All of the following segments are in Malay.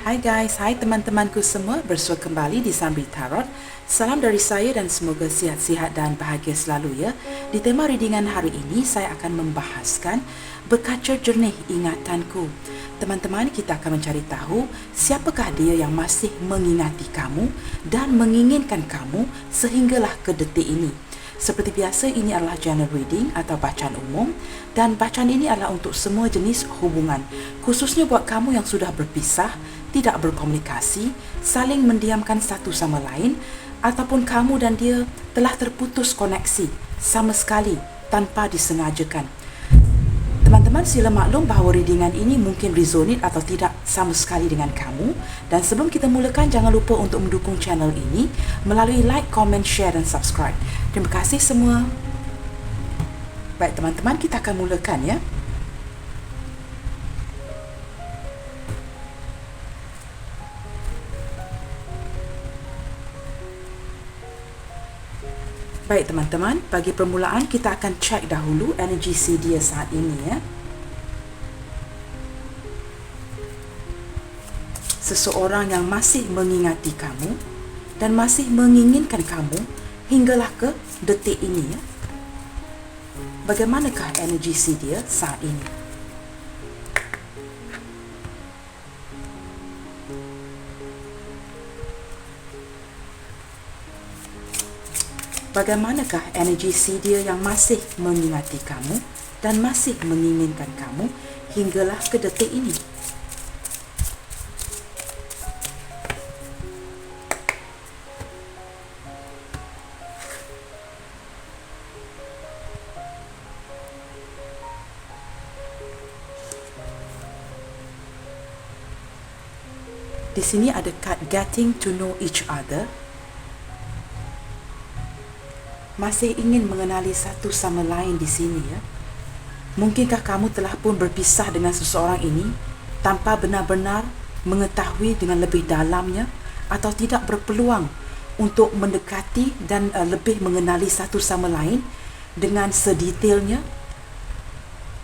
Hai guys, hai teman-temanku semua, bersua kembali di Sambil Tarot. Salam dari saya dan semoga sihat-sihat dan bahagia selalu ya. Di tema readingan hari ini, saya akan membahaskan berkaca jernih ingatanku. Teman-teman, kita akan mencari tahu siapakah dia yang masih mengingati kamu dan menginginkan kamu sehinggalah ke detik ini. Seperti biasa, ini adalah general reading atau bacaan umum dan bacaan ini adalah untuk semua jenis hubungan, khususnya buat kamu yang sudah berpisah, tidak berkomunikasi, saling mendiamkan satu sama lain, ataupun kamu dan dia telah terputus koneksi sama sekali tanpa disengajakan. Teman-teman, sila maklum bahawa readingan ini mungkin resonate atau tidak sama sekali dengan kamu. Dan sebelum kita mulakan, jangan lupa untuk mendukung channel ini melalui like, comment, share dan subscribe. Terima kasih semua. Baik teman-teman, kita akan mulakan ya. Baik teman-teman, bagi permulaan kita akan cek dahulu energi si dia saat ini ya. Seseorang yang masih mengingati kamu dan masih menginginkan kamu hinggalah ke detik ini ya. Bagaimanakah energi si dia saat ini? Bagaimanakah energi si dia yang masih mengingati kamu dan masih menginginkan kamu hinggalah ke detik ini? Di sini ada card getting to know each other. Masih ingin mengenali satu sama lain di sini ya. Mungkinkah kamu telah pun berpisah dengan seseorang ini tanpa benar-benar mengetahui dengan lebih dalamnya atau tidak berpeluang untuk mendekati dan lebih mengenali satu sama lain dengan sedetailnya?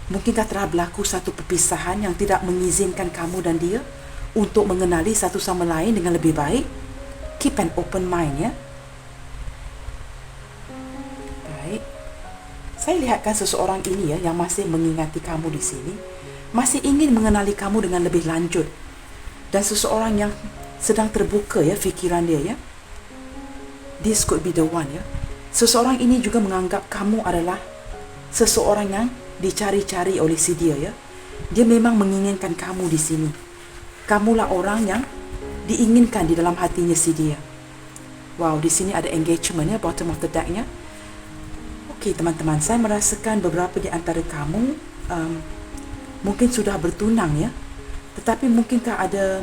Mungkinkah telah berlaku satu perpisahan yang tidak mengizinkan kamu dan dia untuk mengenali satu sama lain dengan lebih baik? Keep an open mind ya. Saya lihatkan seseorang ini ya yang masih mengingati kamu di sini, masih ingin mengenali kamu dengan lebih lanjut, dan seseorang yang sedang terbuka ya fikiran dia ya. This could be the one ya. Seseorang ini juga menganggap kamu adalah seseorang yang dicari-cari oleh si dia ya. Dia memang menginginkan kamu di sini. Kamulah orang yang diinginkan di dalam hatinya si dia. Wow, di sini ada engagement ya, bottom of the deck-nya. Okey teman-teman, saya merasakan beberapa di antara kamu mungkin sudah bertunang ya. Tetapi mungkinkah ada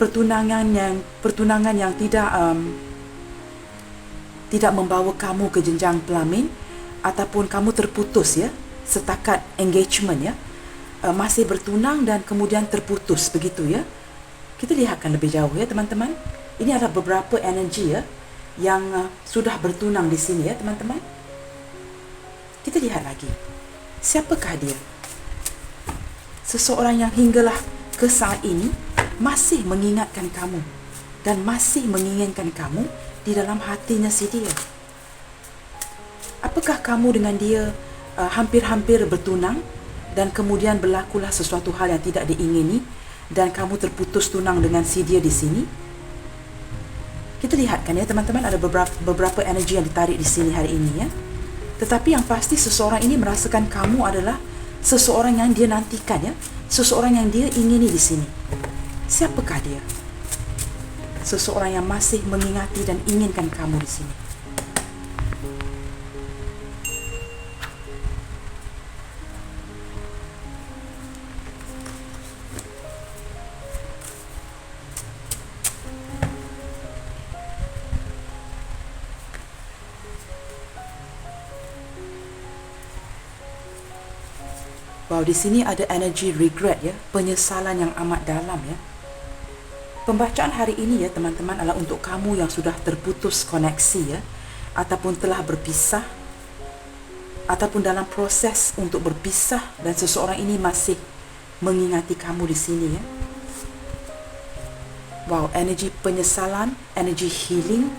pertunangan yang tidak membawa kamu ke jenjang pelamin, ataupun kamu terputus ya, setakat engagement ya. Masih bertunang dan kemudian terputus begitu ya. Kita lihatkan lebih jauh ya teman-teman. Ini ada beberapa energi ya yang sudah bertunang di sini ya teman-teman. Kita lihat lagi. Siapakah dia? Seseorang yang hinggalah ke saat ini masih mengingatkan kamu dan masih menginginkan kamu di dalam hatinya si dia. Apakah kamu dengan dia hampir-hampir bertunang dan kemudian berlakulah sesuatu hal yang tidak diingini dan kamu terputus tunang dengan si dia di sini? Kita lihatkan ya teman-teman, ada beberapa energi yang ditarik di sini hari ini ya. Tetapi yang pasti seseorang ini merasakan kamu adalah seseorang yang dia nantikan ya, seseorang yang dia ingini di sini. Siapakah dia? Seseorang yang masih mengingati dan inginkan kamu di sini. Wow, di sini ada energi regret ya, penyesalan yang amat dalam ya. Pembacaan hari ini ya teman-teman adalah untuk kamu yang sudah terputus koneksi ya, ataupun telah berpisah, ataupun dalam proses untuk berpisah dan seseorang ini masih mengingati kamu di sini ya. Wow, energi penyesalan, energi healing.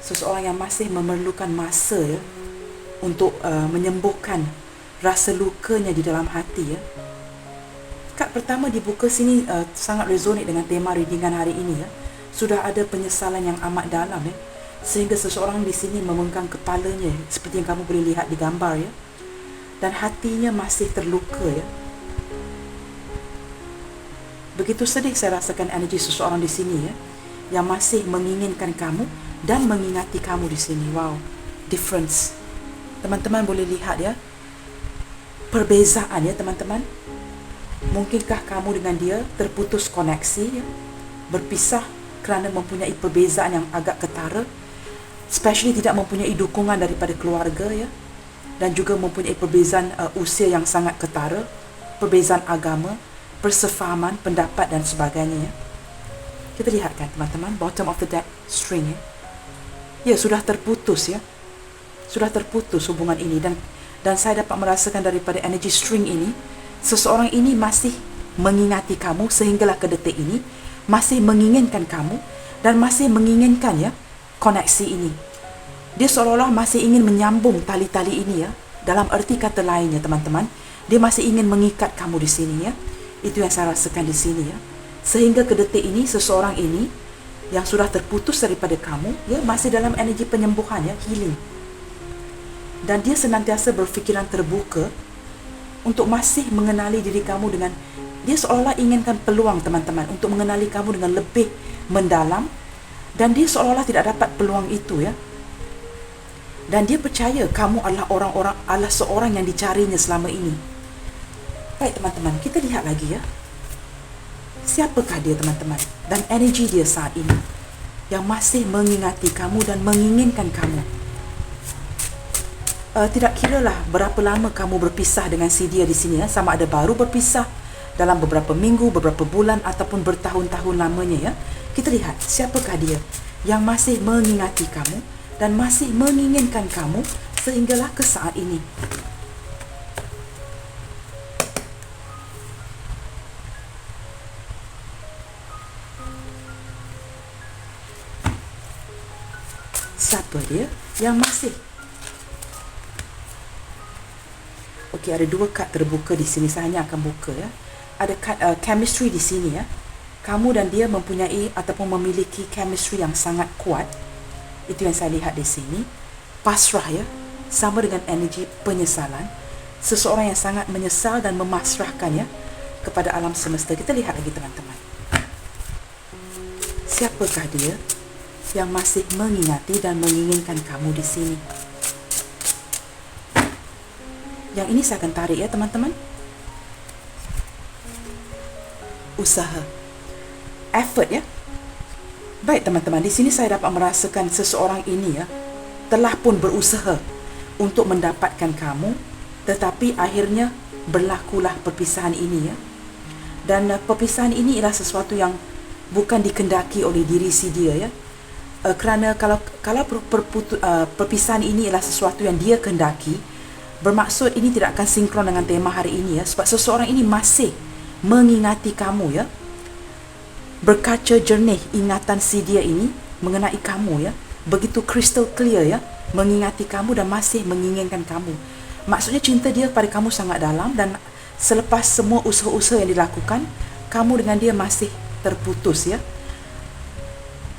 Seseorang yang masih memerlukan masa ya untuk menyembuhkan rasa lukanya di dalam hati ya. Kad pertama dibuka sini sangat resonate dengan tema readingan hari ini ya. Sudah ada penyesalan yang amat dalam ya, sehingga seseorang di sini memenggang kepalanya seperti yang kamu boleh lihat di gambar ya. Dan hatinya masih terluka ya. Begitu sedih saya rasakan energi seseorang di sini ya, yang masih menginginkan kamu dan mengingati kamu di sini. Wow, difference. Teman-teman boleh lihat ya, perbezaan ya teman-teman. Mungkinkah kamu dengan dia terputus koneksi ya, berpisah kerana mempunyai perbezaan yang agak ketara, especially tidak mempunyai dukungan daripada keluarga ya, dan juga mempunyai perbezaan usia yang sangat ketara, perbezaan agama, persefahaman, pendapat dan sebagainya ya. Kita lihat kan teman-teman, bottom of the deck string ya. Ya, sudah terputus ya. Sudah terputus hubungan ini, dan saya dapat merasakan daripada energy string ini, seseorang ini masih mengingati kamu sehinggalah ke detik ini, masih menginginkan kamu dan masih menginginkan ya koneksi ini. Dia seolah-olah masih ingin menyambung tali-tali ini ya. Dalam erti kata lainnya teman-teman, dia masih ingin mengikat kamu di sini ya. Itu yang saya rasakan di sini ya. Sehingga ke detik ini seseorang ini yang sudah terputus daripada kamu ya, masih dalam energi penyembuhan ya, healing. Dan dia senantiasa berfikiran terbuka untuk masih mengenali diri kamu dengan, dia seolah-olah inginkan peluang teman-teman untuk mengenali kamu dengan lebih mendalam, dan dia seolah-olah tidak dapat peluang itu ya. Dan dia percaya kamu adalah seorang yang dicarinya selama ini. Baik teman-teman, kita lihat lagi ya. Siapakah dia teman-teman? Dan energi dia saat ini yang masih mengingati kamu dan menginginkan kamu. Tidak kiralah berapa lama kamu berpisah dengan si dia di sini ya, sama ada baru berpisah dalam beberapa minggu, beberapa bulan ataupun bertahun-tahun lamanya ya. Kita lihat siapakah dia yang masih mengingati kamu dan masih menginginkan kamu sehinggalah ke saat ini. Siapa dia yang masih? Okey, ada dua kad terbuka di sini. Saya hanya akan buka ya. Ada kad chemistry di sini ya. Kamu dan dia mempunyai ataupun memiliki chemistry yang sangat kuat. Itu yang saya lihat di sini. Pasrah ya, sama dengan energi penyesalan. Seseorang yang sangat menyesal dan memasrahkan ya kepada alam semesta. Kita lihat lagi teman-teman. Siapakah dia yang masih mengingati dan menginginkan kamu di sini? Yang ini saya akan tarik ya teman-teman. Usaha, effort ya. Baik teman-teman, di sini saya dapat merasakan seseorang ini ya telah pun berusaha untuk mendapatkan kamu, tetapi akhirnya berlakulah perpisahan ini ya. Dan perpisahan ini ialah sesuatu yang bukan dikendaki oleh diri si dia ya. Kerana kalau perpisahan ini ialah sesuatu yang dia kendaki, bermaksud ini tidak akan sinkron dengan tema hari ini ya, sebab seseorang ini masih mengingati kamu ya. Berkaca jernih ingatan si dia ini mengenai kamu ya, begitu crystal clear ya, mengingati kamu dan masih menginginkan kamu. Maksudnya cinta dia pada kamu sangat dalam, dan selepas semua usaha-usaha yang dilakukan, kamu dengan dia masih terputus ya.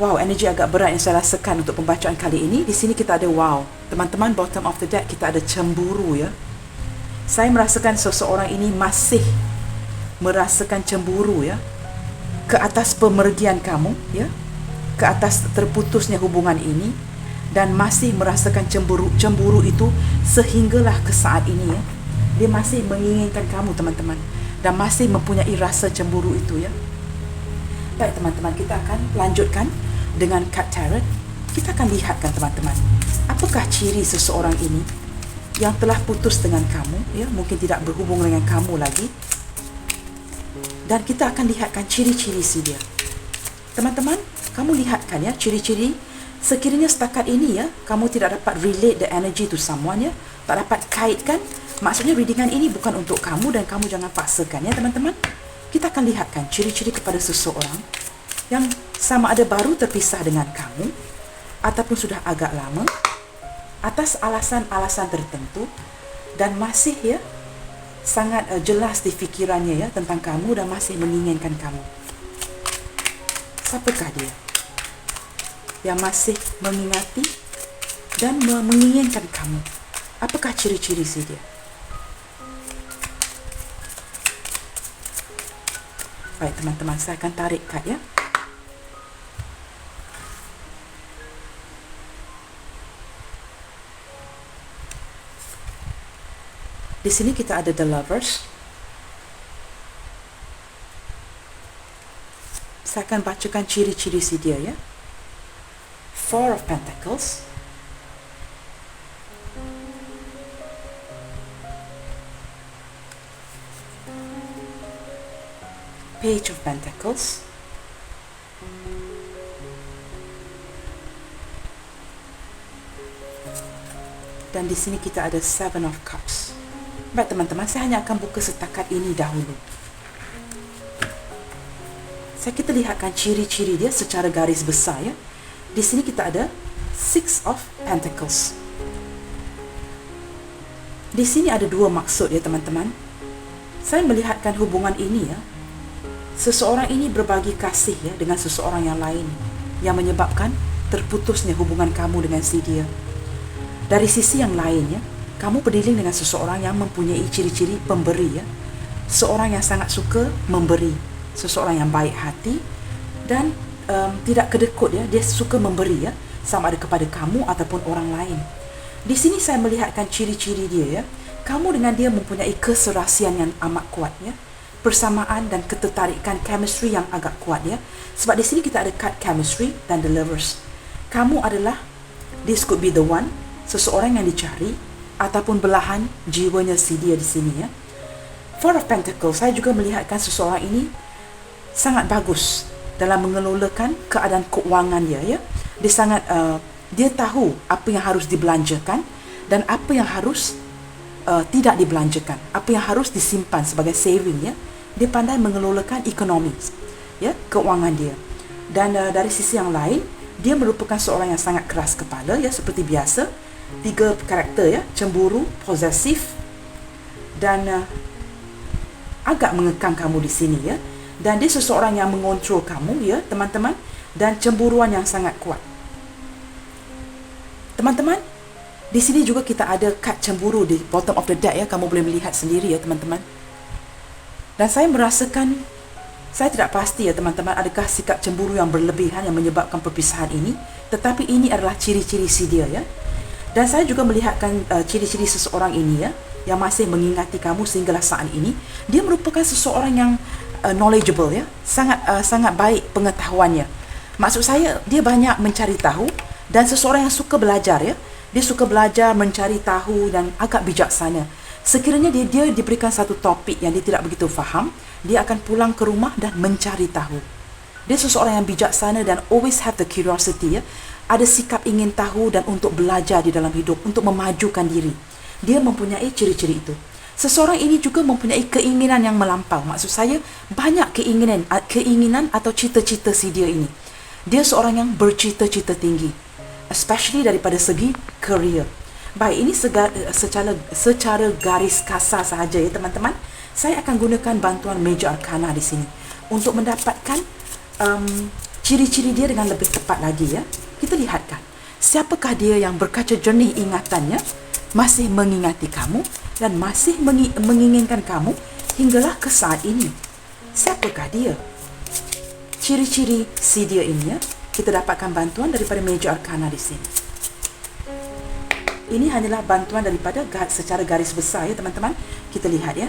Wow, energi agak berat yang saya rasakan untuk pembacaan kali ini. Di sini kita ada wow. Teman-teman, bottom of the deck kita ada cemburu ya. Saya merasakan seseorang ini masih merasakan cemburu ya, ke atas pemergian kamu ya, ke atas terputusnya hubungan ini, dan masih merasakan cemburu itu sehinggalah ke saat ini ya. Dia masih menginginkan kamu teman-teman, dan masih mempunyai rasa cemburu itu ya. Baik teman-teman, kita akan lanjutkan dengan kad tarot. Kita akan lihatkan teman-teman, apakah ciri seseorang ini yang telah putus dengan kamu ya, mungkin tidak berhubung dengan kamu lagi. Dan kita akan lihatkan ciri-ciri si dia. Teman-teman, kamu lihatkan ya ciri-ciri Sekiranya setakat ini ya, kamu tidak dapat relate the energy to someone ya, tak dapat kaitkan, maksudnya readingan ini bukan untuk kamu dan kamu jangan paksakan ya teman-teman. Kita akan lihatkan ciri-ciri kepada seseorang yang sama ada baru terpisah dengan kamu ataupun sudah agak lama atas alasan-alasan tertentu dan masih ya sangat jelas di fikirannya ya tentang kamu dan masih menginginkan kamu. Siapakah dia yang masih mengingati dan menginginkan kamu? Apakah ciri-ciri si dia? Baik teman-teman, saya akan tarik kad ya. Di sini kita ada The Lovers. Saya akan bacakan ciri-ciri si dia ya. Four of Pentacles. Page of Pentacles. Dan di sini kita ada Seven of Cups. Baik teman-teman, saya hanya akan buka setakat ini dahulu. Kita lihatkan ciri-ciri dia secara garis besar ya. Di sini kita ada Six of Pentacles. Di sini ada dua maksud ya teman-teman. Saya melihatkan hubungan ini ya. Seseorang ini berbagi kasih ya dengan seseorang yang lain yang menyebabkan terputusnya hubungan kamu dengan si dia. Dari sisi yang lain ya, kamu berdealing dengan seseorang yang mempunyai ciri-ciri pemberi ya. Seorang yang sangat suka memberi, seseorang yang baik hati dan tidak kedekut ya, dia suka memberi ya, sama ada kepada kamu ataupun orang lain. Di sini saya melihatkan ciri-ciri dia ya. Kamu dengan dia mempunyai keserasian yang amat kuat ya. Persamaan dan ketertarikan, chemistry yang agak kuat ya. Sebab di sini kita ada card chemistry dan the lovers. Kamu adalah, this could be the one, seseorang yang dicari ataupun belahan jiwanya si dia di sini ya. Four of Pentacles, saya juga melihatkan seseorang ini sangat bagus dalam mengelolakan keadaan keuangan dia ya. Dia sangat dia tahu apa yang harus dibelanjakan dan apa yang harus tidak dibelanjakan, apa yang harus disimpan sebagai saving ya. Dia pandai mengelolakan ekonomi ya, keuangan dia. Dan dari sisi yang lain, dia merupakan seorang yang sangat keras kepala ya, seperti biasa. 3 karakter ya, cemburu, posesif dan agak mengekang kamu di sini ya. Dan dia seseorang yang mengontrol kamu ya teman-teman, dan cemburuan yang sangat kuat. Teman-teman, di sini juga kita ada kad cemburu di bottom of the deck ya, kamu boleh melihat sendiri ya teman-teman. Dan saya merasakan, saya tidak pasti ya teman-teman, adakah sikap cemburu yang berlebihan yang menyebabkan perpisahan ini, tetapi ini adalah ciri-ciri si dia ya. Dan saya juga melihatkan ciri-ciri seseorang ini ya, yang masih mengingati kamu sehinggalah saat ini. Dia merupakan seseorang yang knowledgeable ya, sangat baik pengetahuannya. Maksud saya, dia banyak mencari tahu dan seseorang yang suka belajar ya. Dia suka belajar, mencari tahu dan agak bijaksana. Sekiranya dia diberikan satu topik yang dia tidak begitu faham, dia akan pulang ke rumah dan mencari tahu. Dia seseorang yang bijaksana dan always have the curiosity ya. Ada sikap ingin tahu dan untuk belajar di dalam hidup, untuk memajukan diri. Dia mempunyai ciri-ciri itu. Seseorang ini juga mempunyai keinginan yang melampau. Maksud saya, banyak keinginan atau cita-cita si dia ini. Dia seorang yang bercita-cita tinggi, especially daripada segi career. Baik, ini secara garis kasar sahaja ya teman-teman. Saya akan gunakan bantuan Major Arcana di sini untuk mendapatkan ciri-ciri dia dengan lebih tepat lagi ya. Kita lihatkan, siapakah dia yang berkaca jernih ingatannya, masih mengingati kamu dan masih menginginkan kamu hinggalah ke saat ini. Siapakah dia? Ciri-ciri si dia ini ya, kita dapatkan bantuan daripada Major Arcana di sini. Ini hanyalah bantuan daripada secara garis besar ya teman-teman. Kita lihat ya,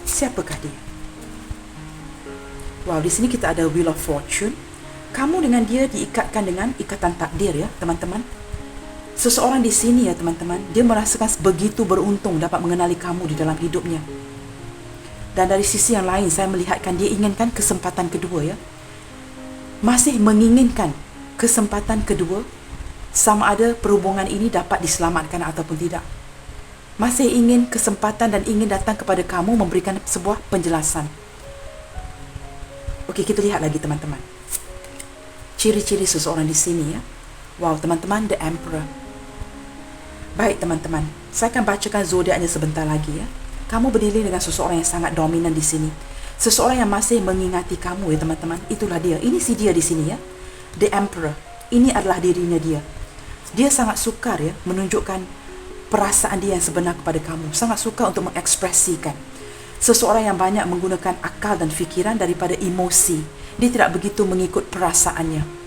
siapakah dia? Wow, di sini kita ada Wheel of Fortune. Kamu dengan dia diikatkan dengan ikatan takdir ya teman-teman. Seseorang di sini ya teman-teman, dia merasakan begitu beruntung dapat mengenali kamu di dalam hidupnya. Dan dari sisi yang lain, saya melihatkan dia inginkan kesempatan kedua ya. Masih menginginkan kesempatan kedua, sama ada perhubungan ini dapat diselamatkan ataupun tidak. Masih ingin kesempatan dan ingin datang kepada kamu memberikan sebuah penjelasan. Okey, kita lihat lagi teman-teman. Ciri-ciri seseorang di sini ya. Wow, teman-teman, The Emperor. Baik teman-teman, saya akan bacakan zodiaknya sebentar lagi ya. Kamu berdiri dengan seseorang yang sangat dominan di sini. Seseorang yang masih mengingati kamu ya teman-teman. Itulah dia. Ini si dia di sini ya. The Emperor. Ini adalah dirinya dia. Dia sangat sukar ya menunjukkan perasaan dia yang sebenar kepada kamu. Sangat suka untuk mengekspresikan. Seseorang yang banyak menggunakan akal dan fikiran daripada emosi. Dia tidak begitu mengikut perasaannya.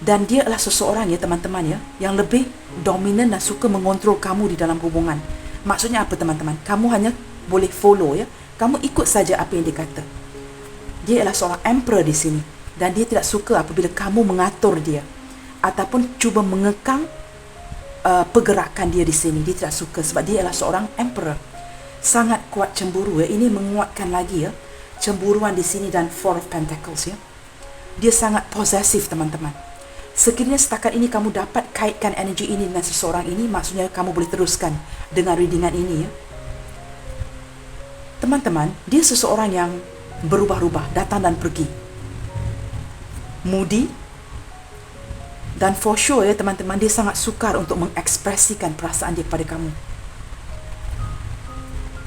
Dan dia adalah seseorang ya teman-teman ya, yang lebih dominan dan suka mengontrol kamu di dalam hubungan. Maksudnya apa teman-teman? Kamu hanya boleh follow ya. Kamu ikut saja apa yang dia kata. Dia adalah seorang emperor di sini. Dan dia tidak suka apabila kamu mengatur dia. Ataupun cuba mengekang pergerakan dia di sini. Dia tidak suka sebab dia adalah seorang emperor. Sangat kuat cemburu ya. Ini menguatkan lagi ya. Cemburuan di sini dan Four of Pentacles ya. Dia sangat posesif teman-teman. Sekiranya setakat ini kamu dapat kaitkan energi ini dengan seseorang ini, maksudnya kamu boleh teruskan dengan readingan ini ya. Teman-teman, dia seseorang yang berubah-ubah, datang dan pergi. Moody. Dan for sure ya teman-teman, dia sangat sukar untuk mengekspresikan perasaan dia kepada kamu.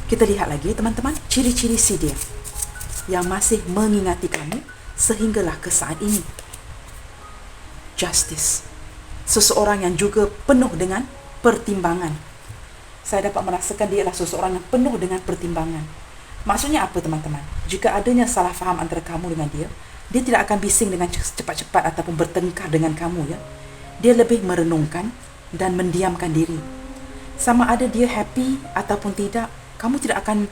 Kita lihat lagi teman-teman, ciri-ciri si dia yang masih mengingati kamu sehinggalah ke saat ini. Justice. Seseorang yang juga penuh dengan pertimbangan. Saya dapat merasakan dia adalah seseorang yang penuh dengan pertimbangan. Maksudnya apa teman-teman? Jika adanya salah faham antara kamu dengan dia, dia tidak akan bising dengan cepat-cepat ataupun bertengkar dengan kamu ya. Dia lebih merenungkan dan mendiamkan diri. Sama ada dia happy ataupun tidak, kamu tidak akan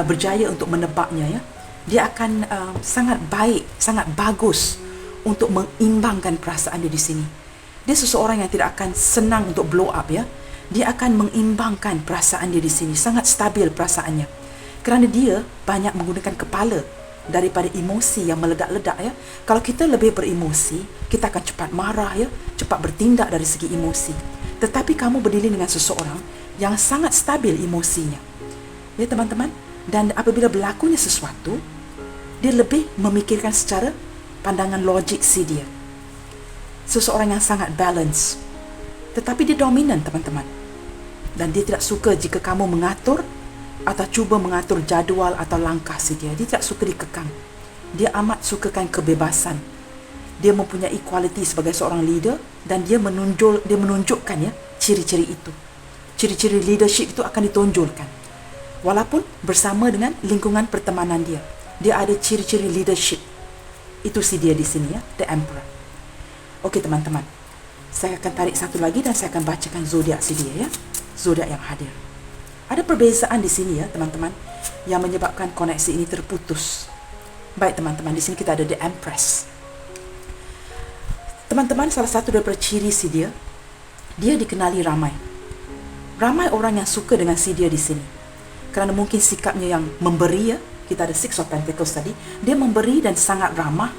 berjaya untuk menebaknya ya. Dia akan sangat baik, sangat bagus untuk mengimbangkan perasaan dia di sini. Dia seseorang yang tidak akan senang untuk blow up ya. Dia akan mengimbangkan perasaan dia di sini. Sangat stabil perasaannya. Kerana dia banyak menggunakan kepala daripada emosi yang meledak-ledak ya. Kalau kita lebih beremosi, kita akan cepat marah ya, cepat bertindak dari segi emosi. Tetapi kamu berdiri dengan seseorang yang sangat stabil emosinya. Ya teman-teman, dan apabila berlakunya sesuatu, dia lebih memikirkan secara pandangan logik si dia. Seseorang yang sangat balance. Tetapi dia dominan teman-teman. Dan dia tidak suka jika kamu mengatur atau cuba mengatur jadual atau langkah si dia. Dia tidak suka dikekang. Dia amat sukakan kebebasan. Dia mempunyai equality sebagai seorang leader dan dia menunjukkan ya ciri-ciri itu. Ciri-ciri leadership itu akan ditonjolkan. Walaupun bersama dengan lingkungan pertemanan dia. Dia ada ciri-ciri leadership. Itu si dia di sini ya, The Emperor. Okey teman-teman. Saya akan tarik satu lagi dan saya akan bacakan zodiak si dia ya. Zodiak yang hadir. Ada perbezaan di sini ya teman-teman yang menyebabkan koneksi ini terputus. Baik teman-teman, di sini kita ada The Empress. Teman-teman, salah satu daripada ciri si dia dikenali ramai. Ramai orang yang suka dengan si dia di sini. Kerana mungkin sikapnya yang memberi ya. Kita ada Six of Pentacles tadi. Dia memberi dan sangat ramah.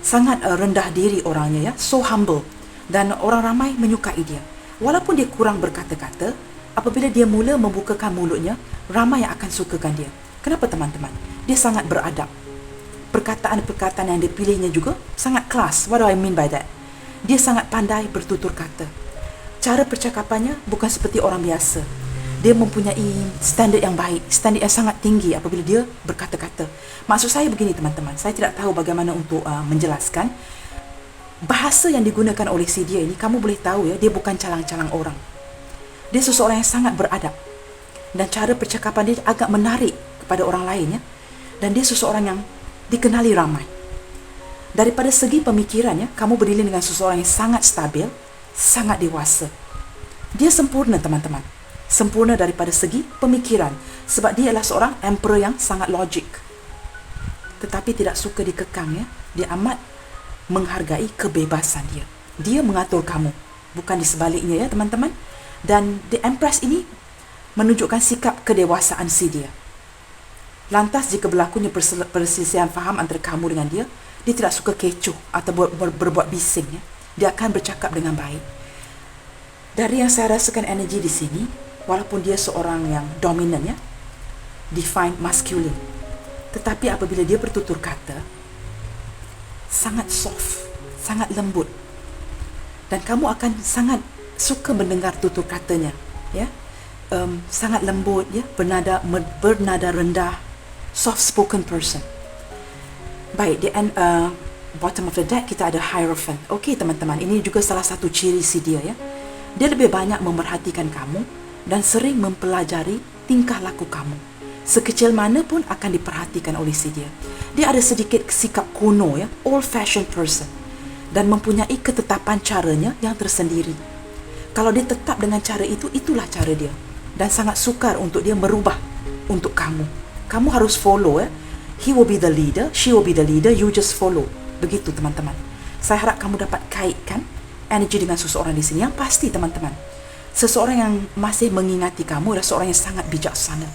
Sangat rendah diri orangnya ya. So humble. Dan orang ramai menyukai dia. Walaupun dia kurang berkata-kata, apabila dia mula membukakan mulutnya, ramai yang akan sukakan dia. Kenapa teman-teman? Dia sangat beradab. Perkataan-perkataan yang dipilihnya juga sangat kelas. What do I mean by that? Dia sangat pandai bertutur kata. Cara percakapannya bukan seperti orang biasa. Dia mempunyai standard yang baik, standard yang sangat tinggi apabila dia berkata-kata. Maksud saya begini teman-teman, saya tidak tahu bagaimana untuk menjelaskan. Bahasa yang digunakan oleh si dia ini, kamu boleh tahu ya, dia bukan calang-calang orang. Dia seseorang yang sangat beradab. Dan cara percakapan dia agak menarik kepada orang lain ya. Dan dia seseorang yang dikenali ramai. Daripada segi pemikirannya, kamu berdiri dengan seseorang yang sangat stabil, sangat dewasa. Dia sempurna teman-teman. Sempurna daripada segi pemikiran. Sebab dia adalah seorang emperor yang sangat logik. Tetapi tidak suka dikekang ya. Dia amat menghargai kebebasan dia. Dia mengatur kamu. Bukan di sebaliknya ya teman-teman. Dan The Empress ini menunjukkan sikap kedewasaan si dia. Lantas jika berlakunya perselisihan faham antara kamu dengan dia Dia tidak suka kecoh atau berbuat bising ya. Dia akan bercakap dengan baik. Dari yang saya rasakan energi di sini, walaupun dia seorang yang dominan ya, define masculine, tetapi apabila dia bertutur kata, sangat soft, sangat lembut, dan kamu akan sangat suka mendengar tutur katanya ya. Sangat lembut ya, bernada rendah, soft spoken person. Baik, di bottom of the deck kita ada Hierophant. Okey teman-teman, ini juga salah satu ciri si dia ya. Dia lebih banyak memerhatikan kamu dan sering mempelajari tingkah laku kamu. Sekecil mana pun akan diperhatikan oleh si dia. Dia ada sedikit sikap kuno ya, old fashioned person, dan mempunyai ketetapan caranya yang tersendiri. Kalau dia tetap dengan cara itu, itulah cara dia, dan sangat sukar untuk dia merubah untuk kamu. Kamu harus follow ya. He will be the leader, she will be the leader, you just follow. Begitu teman-teman. Saya harap kamu dapat kaitkan energi dengan seseorang di sini. Yang pasti teman-teman, seseorang yang masih mengingati kamu adalah seorang yang sangat bijaksana,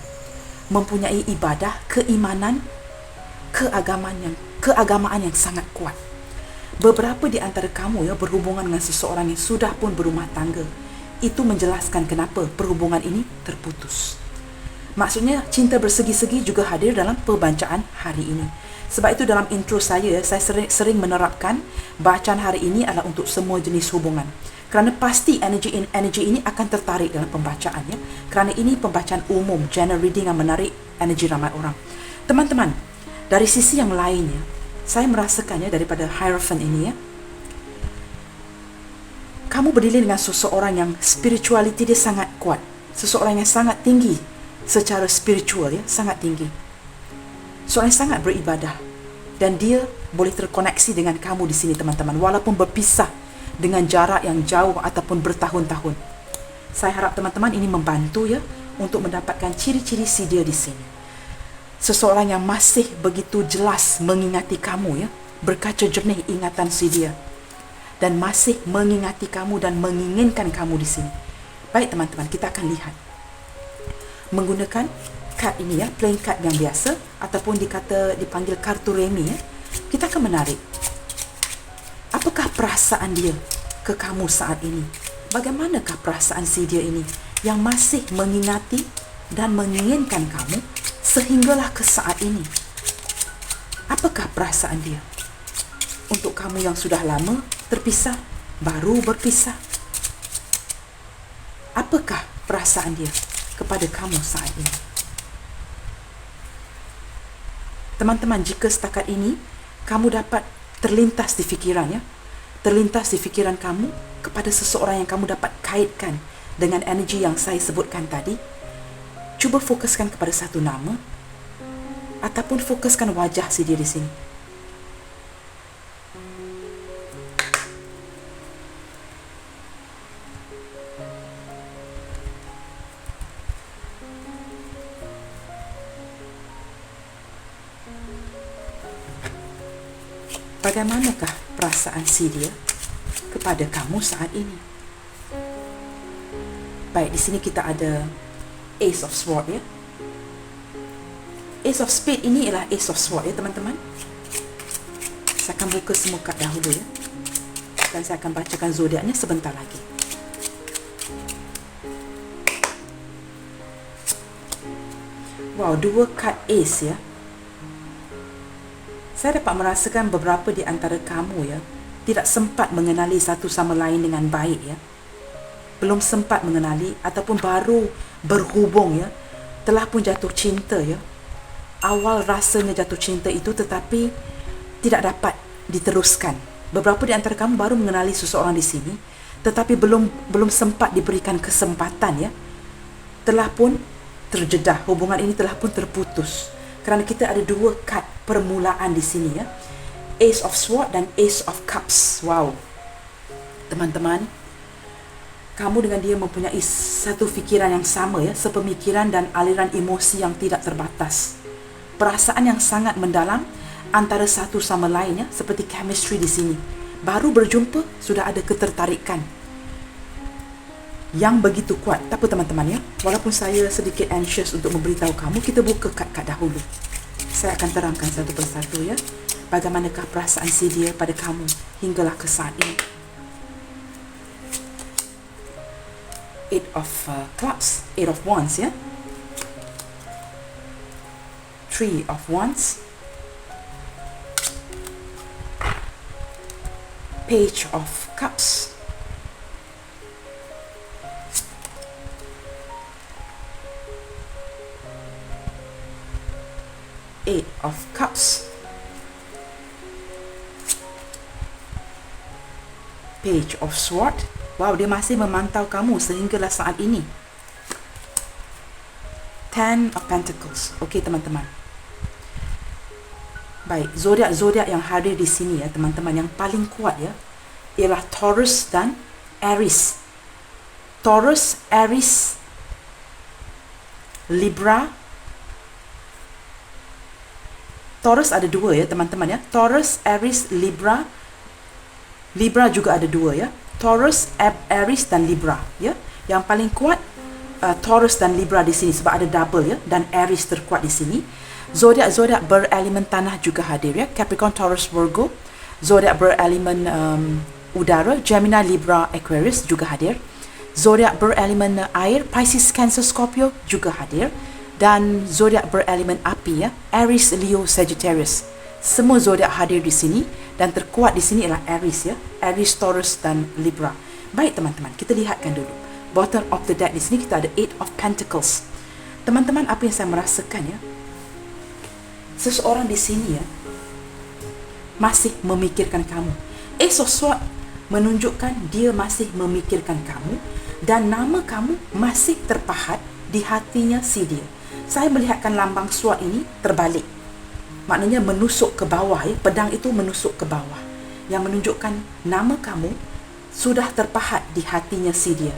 mempunyai ibadah, keimanan, keagamaan yang sangat kuat. Beberapa di antara kamu ya berhubungan dengan seseorang yang sudah pun berumah tangga. Itu menjelaskan kenapa perhubungan ini terputus. Maksudnya cinta bersegi-segi juga hadir dalam pembacaan hari ini. Sebab itu dalam intro saya sering menerapkan bacaan hari ini adalah untuk semua jenis hubungan. Kerana pasti energi ini akan tertarik dalam pembacaannya. Kerana ini pembacaan umum, general reading yang menarik energi ramai orang. Teman-teman, dari sisi yang lainnya, saya merasakannya daripada Hierophant ini ya. Kamu berdiri dengan seseorang yang spirituality dia sangat kuat. Seseorang yang sangat tinggi secara spiritual ya, sangat tinggi. Seorang yang sangat beribadah, dan dia boleh terkoneksi dengan kamu di sini teman-teman, walaupun berpisah dengan jarak yang jauh ataupun bertahun-tahun. Saya harap teman-teman ini membantu ya untuk mendapatkan ciri-ciri si dia di sini. Seseorang yang masih begitu jelas mengingati kamu ya, berkaca jernih ingatan si dia, dan masih mengingati kamu dan menginginkan kamu di sini. Baik teman-teman, kita akan lihat menggunakan kad ini ya, playing card yang biasa ataupun dipanggil kartu remi ya. Kita akan menarik. Apakah perasaan dia ke kamu saat ini? Bagaimanakah perasaan si dia ini yang masih mengingati dan menginginkan kamu sehinggalah ke saat ini? Apakah perasaan dia untuk kamu yang sudah lama terpisah, baru berpisah? Apakah perasaan dia kepada kamu saat ini? Teman-teman, jika setakat ini kamu dapat terlintas di fikiran ya, terlintas di fikiran kamu kepada seseorang yang kamu dapat kaitkan dengan energi yang saya sebutkan tadi, cuba fokuskan kepada satu nama ataupun fokuskan wajah si dia di sini. Bagaimanakah perasaan si dia kepada kamu saat ini? Baik, di sini kita ada Ace of Swords ya. Ace of Spades ini ialah Ace of Swords ya teman-teman. Saya akan buka semua kad dahulu ya, dan saya akan bacakan zodiaknya sebentar lagi. Wow, dua kad Ace ya. Saya dapat merasakan beberapa di antara kamu ya tidak sempat mengenali satu sama lain dengan baik ya. Belum sempat mengenali ataupun baru berhubung ya, telah pun jatuh cinta ya. Awal rasanya jatuh cinta itu tetapi tidak dapat diteruskan. Beberapa di antara kamu baru mengenali seseorang di sini tetapi belum sempat diberikan kesempatan ya. Telah pun terjedah, hubungan ini telah pun terputus. Kerana kita ada dua kad permulaan di sini ya. Ace of Swords dan Ace of Cups. Wow. Teman-teman, kamu dengan dia mempunyai satu fikiran yang sama ya, sepemikiran dan aliran emosi yang tidak terbatas. Perasaan yang sangat mendalam antara satu sama lain ya, seperti chemistry di sini. Baru berjumpa sudah ada ketertarikan yang begitu kuat. Tak apa teman-teman ya, walaupun saya sedikit anxious untuk memberitahu kamu, kita buka kad-kad dahulu. Saya akan terangkan satu persatu ya. bagaimanakah perasaan si dia pada kamu hinggalah ke saat ini. Eight of Clubs, Eight of Wands, ya. Three of Wands, Page of Cups, Eight of Cups, Page of Sword. Wow, dia masih memantau kamu sehinggalah saat ini. Ten of Pentacles. Okey teman-teman. Baik, zodiak-zodiak yang hadir di sini ya teman-teman, yang paling kuat ya ialah Taurus dan Aries. Taurus, Aries, Libra. Taurus ada dua ya teman-teman ya. Taurus, Aries, Libra. Libra juga ada dua ya. Taurus, Aries dan Libra ya. Yang paling kuat Taurus dan Libra di sini sebab ada double ya, dan Aries terkuat di sini. Zodiak-zodiak berelemen tanah juga hadir ya. Capricorn, Taurus, Virgo. Zodiak berelemen udara, Gemini, Libra, Aquarius juga hadir. Zodiak berelemen air, Pisces, Cancer, Scorpio juga hadir. Dan zodiak berelemen api ya, Aries, Leo, Sagittarius. Semua zodiak hadir di sini. Dan terkuat di sini ialah Aries ya. Aries, Taurus dan Libra. Baik teman-teman, kita lihatkan dulu. Bottom of the deck di sini kita ada Eight of Pentacles. Teman-teman, apa yang saya merasakan ya? Seseorang di sini ya masih memikirkan kamu. Ace of Swords menunjukkan dia masih memikirkan kamu dan nama kamu masih terpahat di hatinya si dia. Saya melihatkan lambang sword ini terbalik. Maknanya menusuk ke bawah ya, pedang itu menusuk ke bawah, yang menunjukkan nama kamu sudah terpahat di hatinya si dia.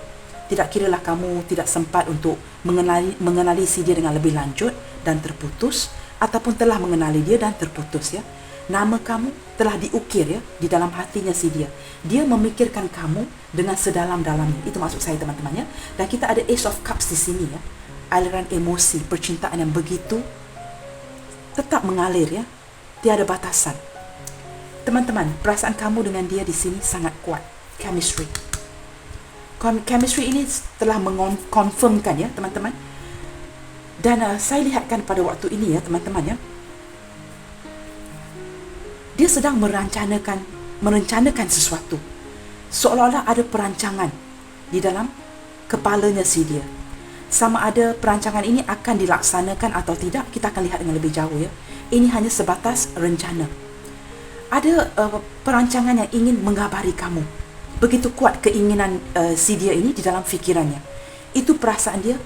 Tidak kiralah kamu tidak sempat untuk mengenali si dia dengan lebih lanjut dan terputus, ataupun telah mengenali dia dan terputus ya. Nama kamu telah diukir ya di dalam hatinya si dia. Dia memikirkan kamu dengan sedalam-dalamnya. Itu maksud saya teman-teman ya. Dan kita ada Ace of Cups di sini ya. Aliran emosi, percintaan yang begitu tetap mengalir ya, tiada batasan. Teman-teman, perasaan kamu dengan dia di sini sangat kuat. Chemistry. Chemistry ini telah mengkonfirmkan ya teman-teman. Dan saya lihatkan pada waktu ini ya teman-teman ya, dia sedang merencanakan sesuatu. Seolah-olah ada perancangan di dalam kepalanya si dia. Sama ada perancangan ini akan dilaksanakan atau tidak, kita akan lihat dengan lebih jauh ya. Ini hanya sebatas rencana. Ada perancangan yang ingin mengabari kamu. Begitu kuat keinginan si dia ini di dalam fikirannya. Itu perasaan dia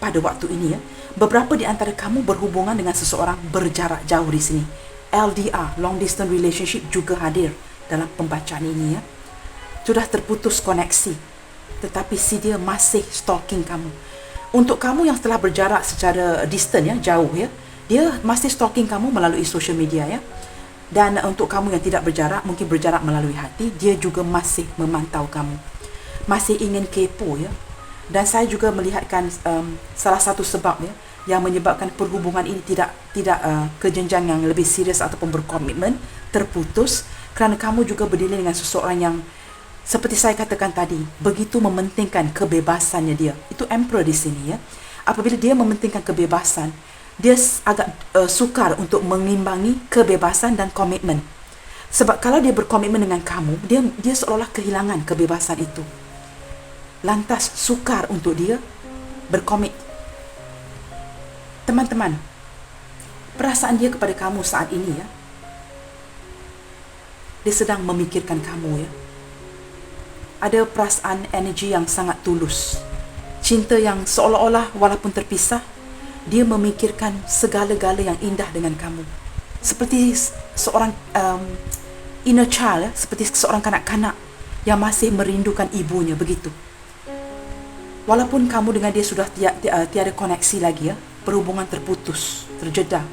pada waktu ini ya. Beberapa di antara kamu berhubungan dengan seseorang berjarak jauh di sini. LDR, long distance relationship juga hadir dalam pembacaan ini ya. Sudah terputus koneksi, tetapi si dia masih stalking kamu. Untuk kamu yang telah berjarak secara distant ya, jauh ya, dia masih stalking kamu melalui social media ya. Dan untuk kamu yang tidak berjarak, mungkin berjarak melalui hati, dia juga masih memantau kamu, masih ingin kepo ya. Dan saya juga melihatkan salah satu sebab ya yang menyebabkan perhubungan ini tidak ke jenjang yang lebih serius ataupun berkomitmen, terputus, kerana kamu juga berdiri dengan seseorang yang seperti saya katakan tadi, begitu mementingkan kebebasannya dia. Itu Emperor di sini ya. Apabila dia mementingkan kebebasan, dia agak sukar untuk mengimbangi kebebasan dan komitmen. Sebab kalau dia berkomitmen dengan kamu, dia seolah-olah kehilangan kebebasan itu. Lantas sukar untuk dia berkomit. Teman-teman, perasaan dia kepada kamu saat ini ya, dia sedang memikirkan kamu ya. Ada perasaan energi yang sangat tulus. Cinta yang seolah-olah walaupun terpisah, dia memikirkan segala-gala yang indah dengan kamu. Seperti seorang inner child, seperti seorang kanak-kanak yang masih merindukan ibunya, begitu. Walaupun kamu dengan dia sudah tiada koneksi lagi ya, perhubungan terputus, terjeda,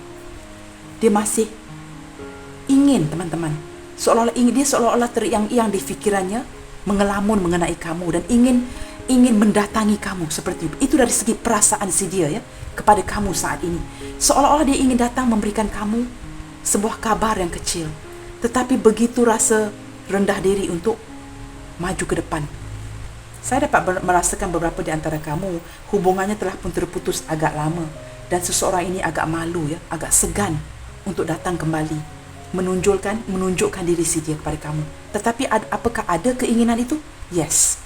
dia masih ingin teman-teman. Dia seolah-olah teriang-iang di fikirannya, mengelamun mengenai kamu dan ingin mendatangi kamu seperti itu. Itu dari segi perasaan si dia ya kepada kamu saat ini. Seolah-olah dia ingin datang memberikan kamu sebuah kabar yang kecil, tetapi begitu rasa rendah diri untuk maju ke depan. Saya dapat merasakan beberapa di antara kamu hubungannya telah pun terputus agak lama dan seseorang ini agak malu ya, agak segan untuk datang kembali menunjukkan diri si dia kepada kamu. Tetapi apakah ada keinginan itu? Yes.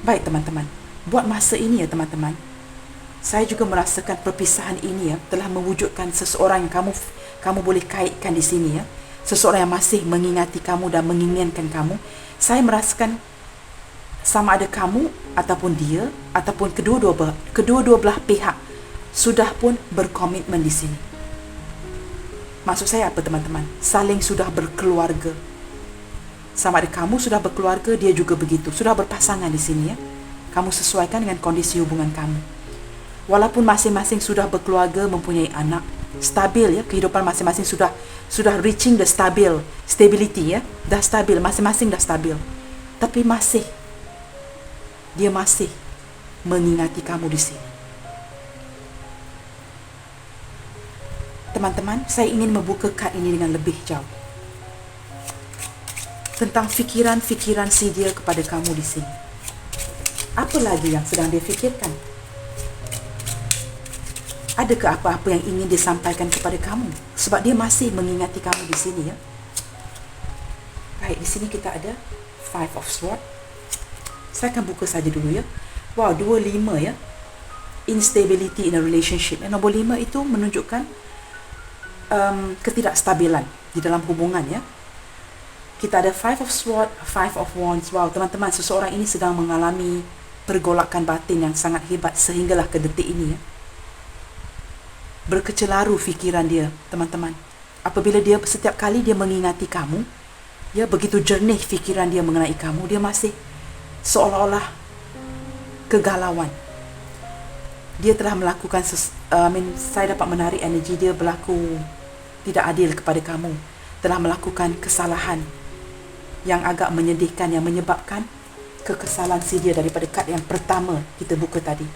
Baik teman-teman, buat masa ini ya teman-teman, saya juga merasakan perpisahan ini ya telah mewujudkan seseorang yang kamu boleh kaitkan di sini ya. Seseorang yang masih mengingati kamu dan menginginkan kamu. Saya merasakan sama ada kamu ataupun dia ataupun kedua-dua belah pihak sudah pun berkomitmen di sini. Maksud saya apa teman-teman? Saling sudah berkeluarga. Sama ada kamu sudah berkeluarga, dia juga begitu. Sudah berpasangan di sini ya. Kamu sesuaikan dengan kondisi hubungan kamu. Walaupun masing-masing sudah berkeluarga, mempunyai anak, stabil ya, kehidupan masing-masing sudah reaching the stability ya. Dah stabil, masing-masing dah stabil. Tapi dia masih mengingati kamu di sini. Teman-teman, saya ingin membuka kad ini dengan lebih jauh. Tentang fikiran-fikiran si dia kepada kamu di sini. Apa lagi yang sedang dia fikirkan? Adakah apa-apa yang ingin disampaikan kepada kamu? Sebab dia masih mengingati kamu di sini ya. Baik, di sini kita ada Five of Swords. Saya akan buka saja dulu ya. Wow, 25 ya. Instability in a relationship. Nombor 5 itu menunjukkan ketidakstabilan di dalam hubungan ya. Kita ada Five of Swords, Five of Wands. Wow, teman-teman, seseorang ini sedang mengalami pergolakan batin yang sangat hebat sehinggalah ke detik ini ya. Berkecelaru fikiran dia, teman-teman. Apabila dia setiap kali dia mengingati kamu, ya begitu jernih fikiran dia mengenai kamu, dia masih seolah-olah kegalauan. Dia telah melakukan saya dapat menarik energi dia berlaku tidak adil kepada kamu, telah melakukan kesalahan yang agak menyedihkan, yang menyebabkan kekesalan si dia daripada kad yang pertama kita buka tadi.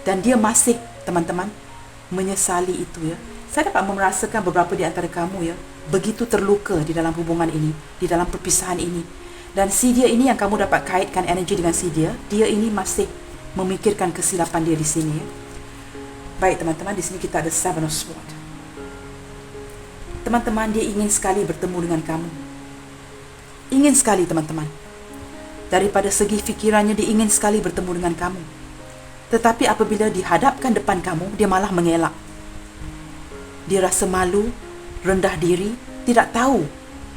Dan dia masih, teman-teman, menyesali itu ya. Saya dapat merasakan beberapa di antara kamu ya begitu terluka di dalam hubungan ini, di dalam perpisahan ini. Dan si dia ini yang kamu dapat kaitkan energi dengan si dia ini masih memikirkan kesilapan dia di sini ya. Baik teman-teman, di sini kita ada Seven of Swords. Teman-teman, dia ingin sekali bertemu dengan kamu. Ingin sekali teman-teman. Daripada segi fikirannya dia ingin sekali bertemu dengan kamu. Tetapi apabila dihadapkan depan kamu, dia malah mengelak. Dia rasa malu, rendah diri, tidak tahu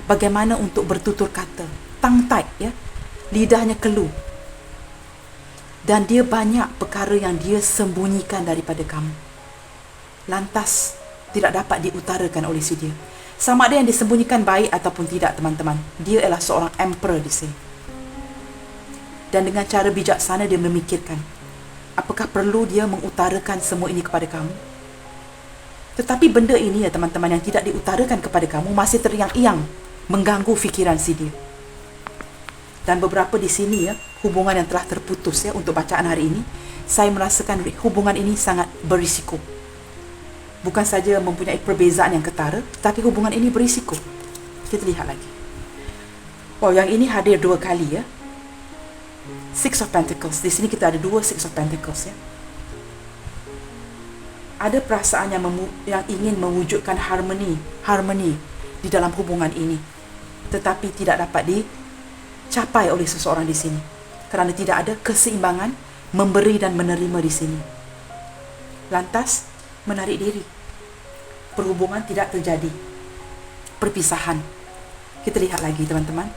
bagaimana untuk bertutur kata. Tongue tied ya. Lidahnya keluh. Dan dia banyak perkara yang dia sembunyikan daripada kamu. Lantas tidak dapat diutarakan oleh si dia. Sama ada yang disembunyikan baik ataupun tidak teman-teman. Dia adalah seorang emperor di sini. Dan dengan cara bijaksana dia memikirkan, apakah perlu dia mengutarakan semua ini kepada kamu? Tetapi benda ini ya teman-teman yang tidak diutarakan kepada kamu masih teriang-iang mengganggu fikiran si dia. Dan beberapa di sini ya, hubungan yang telah terputus ya untuk bacaan hari ini, saya merasakan hubungan ini sangat berisiko. Bukan saja mempunyai perbezaan yang ketara, tetapi hubungan ini berisiko. Kita lihat lagi. Wow, yang ini hadir 2 kali ya. Six of Pentacles. Di sini kita ada 2 Six of Pentacles ya. Ada perasaan yang ingin mewujudkan harmoni di dalam hubungan ini, tetapi tidak dapat dicapai oleh seseorang di sini kerana tidak ada keseimbangan memberi dan menerima di sini. Lantas menarik diri. Perhubungan tidak terjadi. Perpisahan. Kita lihat lagi teman-teman.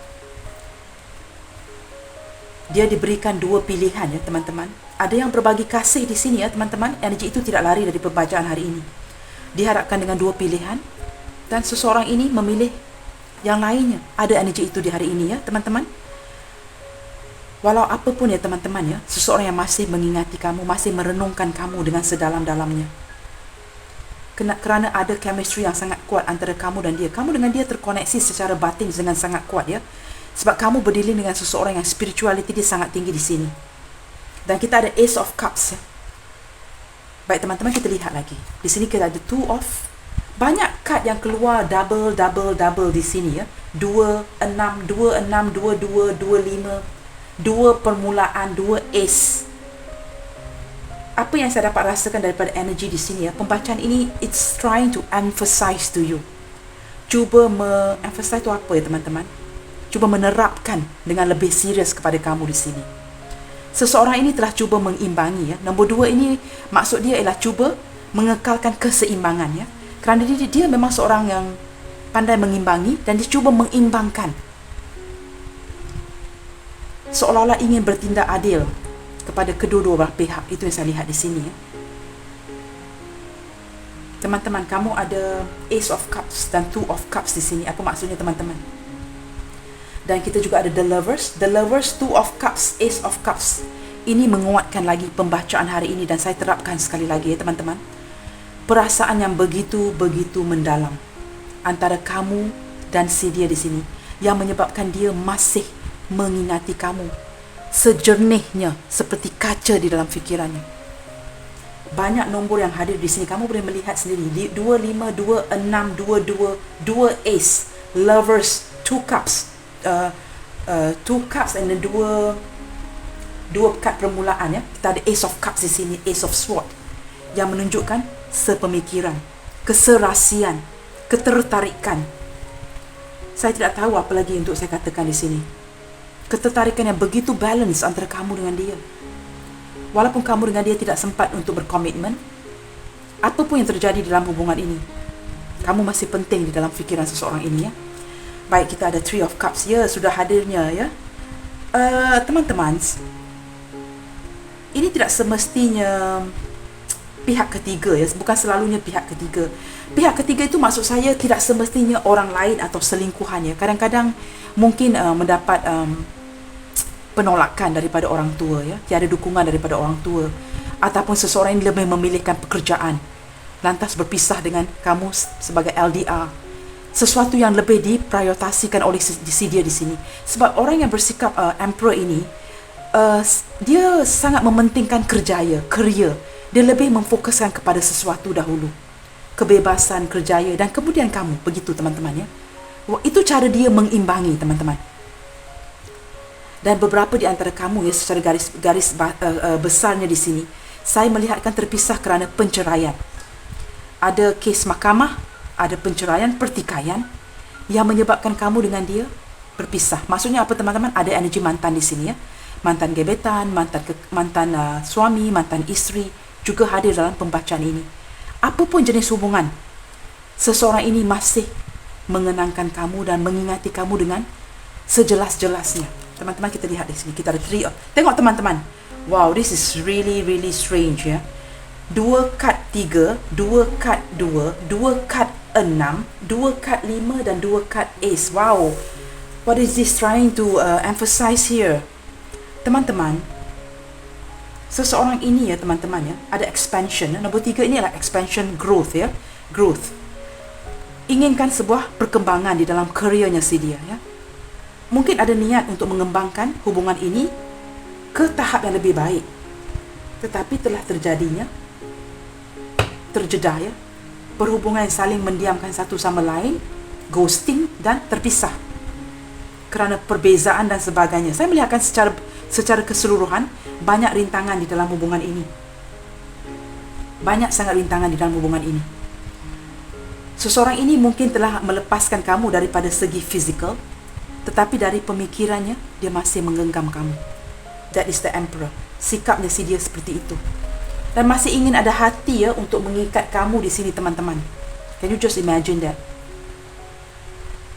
Dia diberikan 2 pilihan ya teman-teman. Ada yang berbagi kasih di sini ya teman-teman. Energi itu tidak lari dari pembacaan hari ini. Diharapkan dengan 2 pilihan. Dan seseorang ini memilih yang lainnya. Ada energi itu di hari ini ya teman-teman. Walau apapun ya teman-teman ya, seseorang yang masih mengingati kamu, masih merenungkan kamu dengan sedalam-dalamnya. Kerana ada chemistry yang sangat kuat antara kamu dan dia. Kamu dengan dia terkoneksi secara batin dengan sangat kuat ya. Sebab kamu berdiri dengan seseorang yang spirituality dia sangat tinggi di sini. Dan kita ada Ace of Cups ya. Baik teman-teman, kita lihat lagi. Di sini kita ada two of. Banyak kad yang keluar double di sini ya. 2, 6, 2, 6, 2, 2, 2, 5. 2 permulaan, 2 ace. Apa yang saya dapat rasakan daripada energi di sini ya, pembacaan ini it's trying to emphasize to you. Cuba emphasize tu apa ya teman-teman? Cuba menerapkan dengan lebih serius kepada kamu di sini. Seseorang ini telah cuba mengimbangi ya. Nombor 2 ini maksud dia ialah cuba mengekalkan keseimbangan ya. Kerana dia memang seorang yang pandai mengimbangi dan dia cuba mengimbangkan. Seolah-olah ingin bertindak adil kepada kedua-dua belah pihak. Itu yang saya lihat di sini ya. Teman-teman, kamu ada Ace of Cups dan Two of Cups di sini. Apa maksudnya teman-teman? Dan kita juga ada The Lovers. The Lovers, Two of Cups, Ace of Cups. Ini menguatkan lagi pembacaan hari ini dan saya terapkan sekali lagi ya teman-teman. Perasaan yang begitu mendalam antara kamu dan si dia di sini yang menyebabkan dia masih mengingati kamu sejernihnya seperti kaca di dalam fikirannya. Banyak nombor yang hadir di sini. Kamu boleh melihat sendiri. 2, 5, 2, 6, 2, 2, 2 Ace. Lovers, Two Cups. Two Cups and then dua kad permulaan ya. Kita ada Ace of Cups di sini, Ace of Sword, yang menunjukkan sepemikiran, keserasian, ketertarikan. Saya tidak tahu apa lagi untuk saya katakan di sini. Ketertarikan yang begitu balance antara kamu dengan dia. Walaupun kamu dengan dia tidak sempat untuk berkomitmen, apapun yang terjadi dalam hubungan ini, kamu masih penting di dalam fikiran seseorang ini ya. Baik, kita ada Three of Cups. Ya, sudah hadirnya ya. Teman-teman, ini tidak semestinya pihak ketiga ya. Bukan selalunya pihak ketiga. Pihak ketiga itu maksud saya tidak semestinya orang lain atau selingkuhan ya. Kadang-kadang mungkin mendapat penolakan daripada orang tua ya. Tiada dukungan daripada orang tua. Ataupun seseorang yang lebih memilihkan pekerjaan, lantas berpisah dengan kamu sebagai LDR. Sesuatu yang lebih diprioritasikan oleh si dia di sini. Sebab orang yang bersikap emperor ini, dia sangat mementingkan kerjaya, career. Dia lebih memfokuskan kepada sesuatu dahulu. Kebebasan, kerjaya dan kemudian kamu. Begitu teman-teman ya. Itu cara dia mengimbangi teman-teman. Dan beberapa di antara kamu ya, secara garis besarnya di sini, saya melihatkan terpisah kerana penceraian. Ada kes mahkamah, ada penceraian, pertikaian yang menyebabkan kamu dengan dia berpisah. Maksudnya apa teman-teman? Ada energi mantan di sini ya. Mantan gebetan, mantan suami, mantan isteri juga hadir dalam pembacaan ini. Apapun jenis hubungan, seseorang ini masih mengenangkan kamu dan mengingati kamu dengan sejelas-jelasnya. Teman-teman, kita lihat di sini. Kita ada three. Tengok teman-teman. Wow, this is really strange ya. 2 kad 3, 2 kad 2, 2 kad 6, 2 kad 5 dan 2 kad ace. Wow. What is this trying to emphasize here? Teman-teman, seseorang ini ya teman-teman ya, ada expansion. Nombor 3 ini adalah expansion, growth ya. Growth. Inginkan sebuah perkembangan di dalam careernya si dia ya. Mungkin ada niat untuk mengembangkan hubungan ini ke tahap yang lebih baik. Tetapi telah terjedah ya. Perhubungan yang saling mendiamkan satu sama lain, ghosting dan terpisah kerana perbezaan dan sebagainya. Saya melihatkan secara keseluruhan banyak rintangan di dalam hubungan ini. Banyak sangat rintangan di dalam hubungan ini. Seseorang ini mungkin telah melepaskan kamu daripada segi fizikal, tetapi dari pemikirannya dia masih menggenggam kamu. That is the emperor. Sikapnya si dia seperti itu. Dan masih ingin ada hati ya untuk mengikat kamu di sini teman-teman. Can you just imagine that?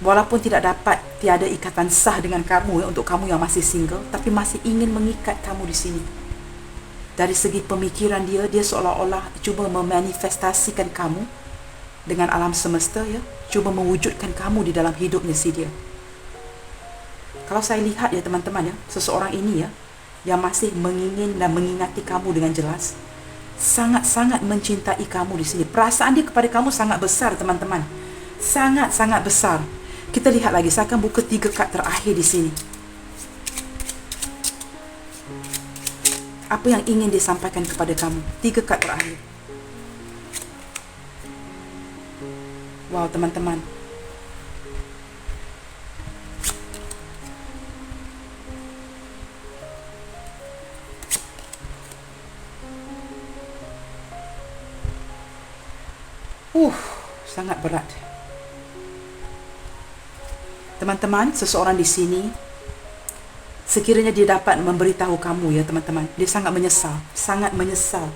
Walaupun tiada ikatan sah dengan kamu ya, untuk kamu yang masih single, tapi masih ingin mengikat kamu di sini. Dari segi pemikiran dia seolah-olah cuba memanifestasikan kamu dengan alam semesta ya, cuba mewujudkan kamu di dalam hidupnya si dia. Kalau saya lihat ya teman-teman ya, seseorang ini ya yang masih mengingin dan mengingati kamu dengan jelas, sangat-sangat mencintai kamu di sini. Perasaan dia kepada kamu sangat besar teman-teman. Sangat-sangat besar. Kita lihat lagi. Saya akan buka 3 kad terakhir di sini. Apa yang ingin disampaikan kepada kamu? 3 kad terakhir. Wow, teman-teman. Sangat berat. Teman-teman, seseorang di sini, sekiranya dia dapat memberitahu kamu ya teman-teman, dia sangat menyesal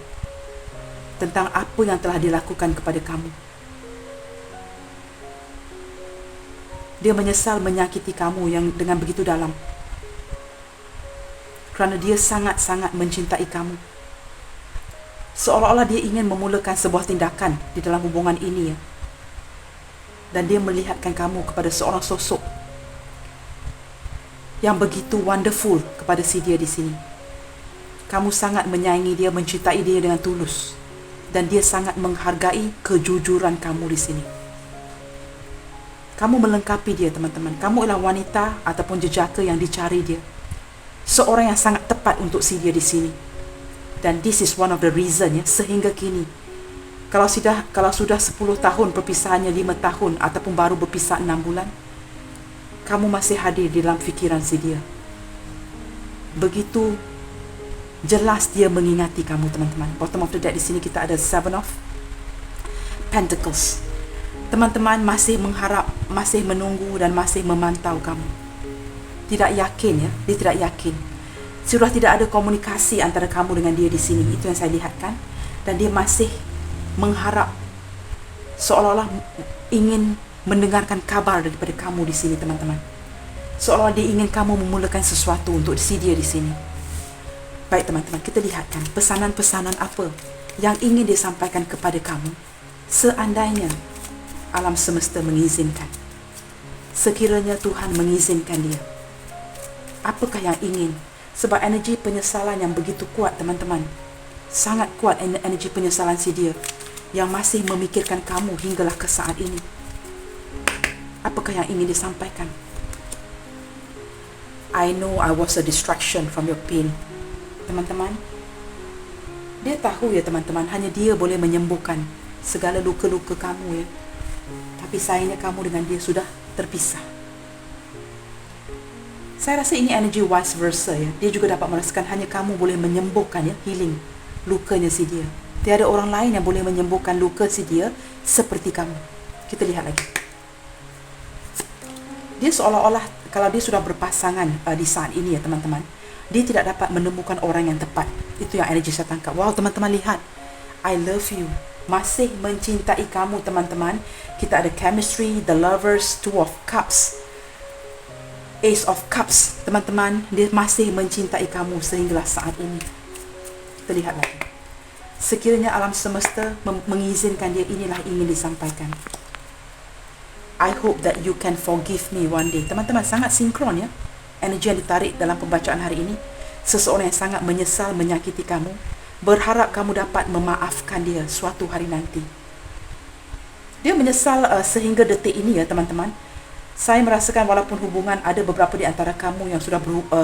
tentang apa yang telah dilakukan kepada kamu. Dia menyesal menyakiti kamu yang dengan begitu dalam, kerana dia sangat-sangat mencintai kamu. Seolah-olah dia ingin memulakan sebuah tindakan di dalam hubungan ini ya. Dan dia melihatkan kamu kepada seorang sosok yang begitu wonderful kepada si dia di sini. Kamu sangat menyayangi dia, mencintai dia dengan tulus, dan dia sangat menghargai kejujuran kamu di sini. Kamu melengkapi dia teman-teman. Kamu ialah wanita ataupun jejaka yang dicari dia. Seorang yang sangat tepat untuk si dia di sini. Dan this is one of the reason ya, sehingga kini kalau sudah 10 tahun perpisahannya, 5 tahun ataupun baru berpisah 6 bulan, kamu masih hadir di dalam fikiran si dia. Begitu jelas dia mengingati kamu teman-teman. Bottom of the deck di sini kita ada 7 of Pentacles. Teman-teman masih mengharap, masih menunggu dan masih memantau kamu. Tidak yakin ya, dia tidak yakin. Sudah tidak ada komunikasi antara kamu dengan dia di sini. Itu yang saya lihatkan. Dan dia masih mengharap, seolah-olah ingin mendengarkan kabar daripada kamu di sini teman-teman. Seolah-olah dia ingin kamu memulakan sesuatu untuk si dia di sini. Baik teman-teman, kita lihatkan pesanan-pesanan apa yang ingin dia sampaikan kepada kamu. Seandainya alam semesta mengizinkan, sekiranya Tuhan mengizinkan dia, apakah yang ingin? Sebab energi penyesalan yang begitu kuat teman-teman, sangat kuat energi penyesalan si dia yang masih memikirkan kamu hinggalah ke saat ini. Apakah yang ingin disampaikan? I know I was a distraction from your pain. Teman-teman, dia tahu ya teman-teman, hanya dia boleh menyembuhkan segala luka-luka kamu ya. Tapi sayangnya kamu dengan dia sudah terpisah. Saya rasa ini energi vice versa ya. Dia juga dapat merasakan hanya kamu boleh menyembuhkan ya, healing lukanya si dia. Tiada orang lain yang boleh menyembuhkan luka si dia seperti kamu. Kita lihat lagi. Dia seolah-olah kalau dia sudah berpasangan di saat ini ya teman-teman, dia tidak dapat menemukan orang yang tepat. Itu yang energi saya tangkap. Wow teman-teman, lihat, I love you, masih mencintai kamu teman-teman. Kita ada chemistry, the lovers, 2 of cups, ace of cups. Teman-teman, dia masih mencintai kamu sehinggalah saat ini. Kita lihat lagi. Sekiranya alam semesta mengizinkan dia, inilah ingin disampaikan. I hope that you can forgive me one day. Teman-teman, sangat sinkron ya energi yang ditarik dalam pembacaan hari ini. Seseorang yang sangat menyesal menyakiti kamu, berharap kamu dapat memaafkan dia suatu hari nanti. Dia menyesal sehingga detik ini ya teman-teman. Saya merasakan walaupun hubungan ada beberapa di antara kamu yang sudah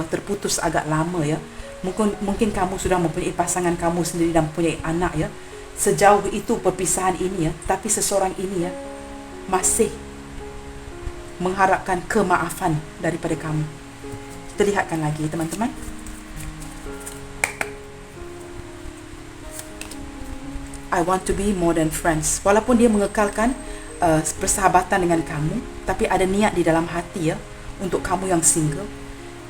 terputus agak lama ya. Mungkin kamu sudah mempunyai pasangan kamu sendiri dan mempunyai anak ya. Sejauh itu perpisahan ini ya, tapi seseorang ini ya masih mengharapkan kemaafan daripada kamu. Kita lihatkan lagi teman-teman. I want to be more than friends. Walaupun dia mengekalkan persahabatan dengan kamu, tapi ada niat di dalam hati ya untuk kamu yang single,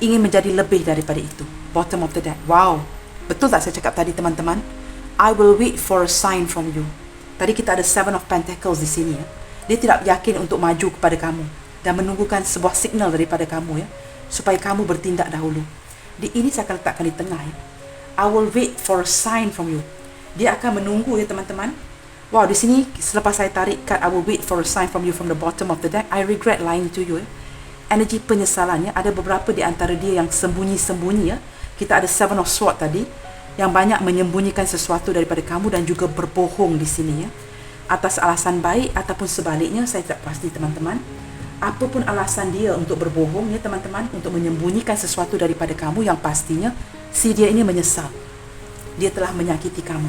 ingin menjadi lebih daripada itu. Bottom of the deck. Wow, betul tak saya cakap tadi teman-teman? I will wait for a sign from you. Tadi kita ada 7 of Pentacles di sini ya. Dia tidak yakin untuk maju kepada kamu dan menunggukan sebuah signal daripada kamu ya, supaya kamu bertindak dahulu. Di ini saya akan letakkan di tengah ya. I will wait for a sign from you. Dia akan menunggu ya teman-teman. Wow, di sini selepas saya tarik card I will wait for a sign from you from the bottom of the deck, I regret lying to you ya. Energi penyesalannya ada beberapa di antara dia yang sembunyi-sembunyi ya. Kita ada 7 of Swords tadi, yang banyak menyembunyikan sesuatu daripada kamu dan juga berbohong di sini ya. Atas alasan baik ataupun sebaliknya, saya tidak pasti teman-teman. Apapun alasan dia untuk berbohong ya teman-teman, untuk menyembunyikan sesuatu daripada kamu, yang pastinya si dia ini menyesal. Dia telah menyakiti kamu.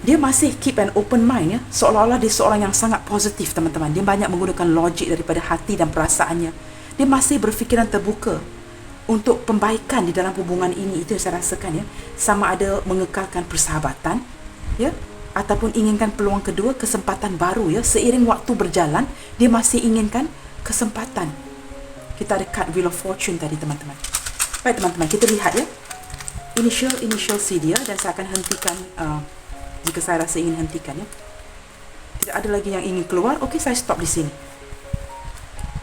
Dia masih keep an open mind ya, seolah-olah dia seorang yang sangat positif teman-teman. Dia banyak menggunakan logik daripada hati dan perasaannya. Dia masih berfikiran terbuka untuk pembaikan di dalam hubungan ini. Itu yang saya rasakan ya. Sama ada mengekalkan persahabatan ya, ataupun inginkan peluang kedua, kesempatan baru ya. Seiring waktu berjalan, dia masih inginkan kesempatan. Kita ada card Wheel of Fortune tadi teman-teman. Baik teman-teman, kita lihat ya. Initial C dia, dan saya akan hentikan jika saya rasa ingin hentikan ya. Tidak ada lagi yang ingin keluar. Okey, saya stop di sini.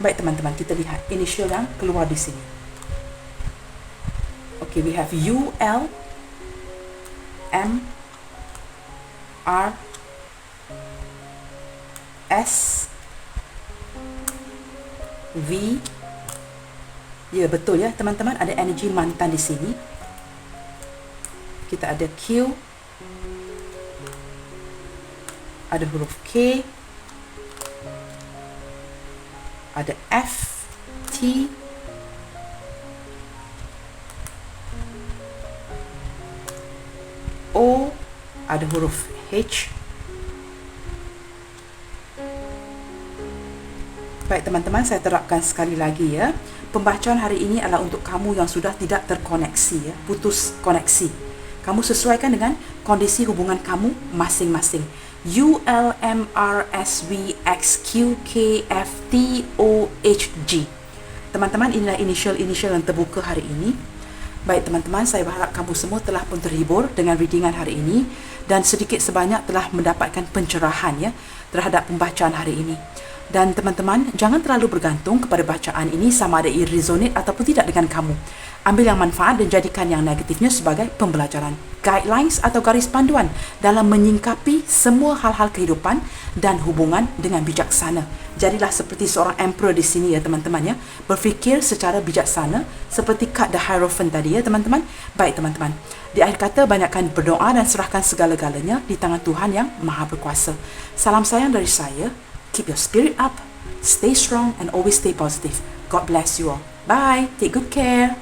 Baik teman-teman, kita lihat initial yang keluar di sini. Okey, we have U, L, M, R, S, V. Ya, betul ya teman-teman, ada energi mantan di sini. Kita ada Q, ada huruf K, ada F, T, O, ada huruf H. Baik teman-teman, saya terapkan sekali lagi ya. Pembacaan hari ini adalah untuk kamu yang sudah tidak terkoneksi ya, putus koneksi. Kamu sesuaikan dengan kondisi hubungan kamu masing-masing. U, L, M, R, S, V, X, Q, K, F, T, O, H, G. Teman-teman, inilah initial yang terbuka hari ini. Baik teman-teman, saya berharap kamu semua telah pun terhibur dengan readingan hari ini, dan sedikit sebanyak telah mendapatkan pencerahan ya terhadap pembacaan hari ini. Dan teman-teman, jangan terlalu bergantung kepada bacaan ini sama ada ia resonate ataupun tidak dengan kamu. Ambil yang manfaat dan jadikan yang negatifnya sebagai pembelajaran, guidelines atau garis panduan dalam menyingkapi semua hal-hal kehidupan dan hubungan dengan bijaksana. Jadilah seperti seorang emperor di sini ya teman-teman ya. Berfikir secara bijaksana seperti kad The Hierophant tadi ya teman-teman. Baik teman-teman, di akhir kata banyakkan berdoa dan serahkan segala-galanya di tangan Tuhan yang Maha Berkuasa. Salam sayang dari saya. Keep your spirit up, stay strong and always stay positive. God bless you all. Bye. Take good care.